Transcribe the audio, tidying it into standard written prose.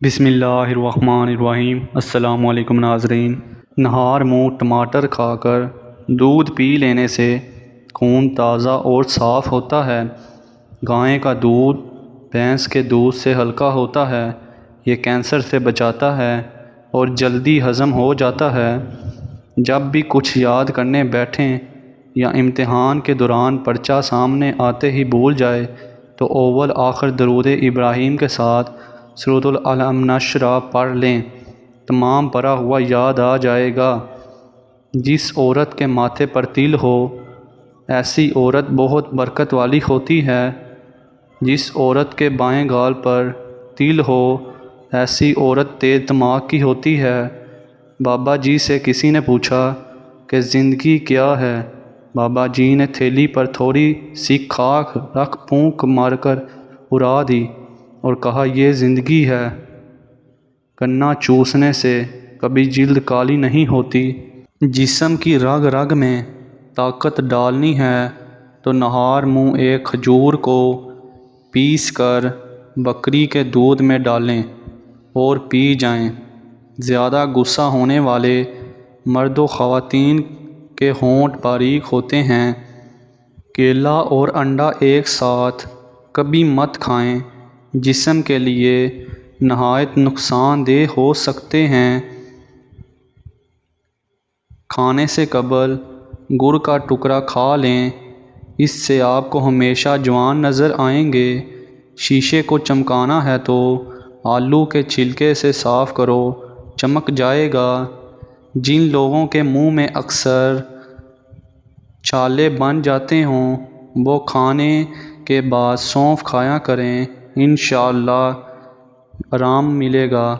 بسم اللہ الرحمن الرحیم۔ السلام علیکم ناظرین۔ نہار منہ ٹماٹر کھا کر دودھ پی لینے سے خون تازہ اور صاف ہوتا ہے۔ گائے کا دودھ بھینس کے دودھ سے ہلکا ہوتا ہے۔ یہ کینسر سے بچاتا ہے اور جلدی ہضم ہو جاتا ہے۔ جب بھی کچھ یاد کرنے بیٹھیں یا امتحان کے دوران پرچہ سامنے آتے ہی بھول جائے تو اول آخر درود ابراہیم کے ساتھ سورۃ العلم نشرہ پڑھ لیں، تمام پڑھا ہوا یاد آ جائے گا۔ جس عورت کے ماتھے پر تل ہو ایسی عورت بہت برکت والی ہوتی ہے۔ جس عورت کے بائیں گال پر تل ہو ایسی عورت تیز دماغ کی ہوتی ہے۔ بابا جی سے کسی نے پوچھا کہ زندگی کیا ہے؟ بابا جی نے تھیلی پر تھوڑی سی خاک رکھ پھونک مار کر اڑا دی اور کہا، یہ زندگی ہے۔ گنا چوسنے سے کبھی جلد کالی نہیں ہوتی۔ جسم کی رگ رگ میں طاقت ڈالنی ہے تو نہار منہ ایک کھجور کو پیس کر بکری کے دودھ میں ڈالیں اور پی جائیں۔ زیادہ غصہ ہونے والے مرد و خواتین کے ہونٹ باریک ہوتے ہیں۔ کیلا اور انڈا ایک ساتھ کبھی مت کھائیں، جسم کے لیے نہایت نقصان دہ ہو سکتے ہیں۔ کھانے سے قبل گڑ کا ٹکڑا کھا لیں، اس سے آپ کو ہمیشہ جوان نظر آئیں گے۔ شیشے کو چمکانا ہے تو آلو کے چھلکے سے صاف کرو، چمک جائے گا۔ جن لوگوں کے منہ میں اکثر چھالے بن جاتے ہوں وہ کھانے کے بعد سونف کھایا کریں، انشاءاللہ آرام ملے گا۔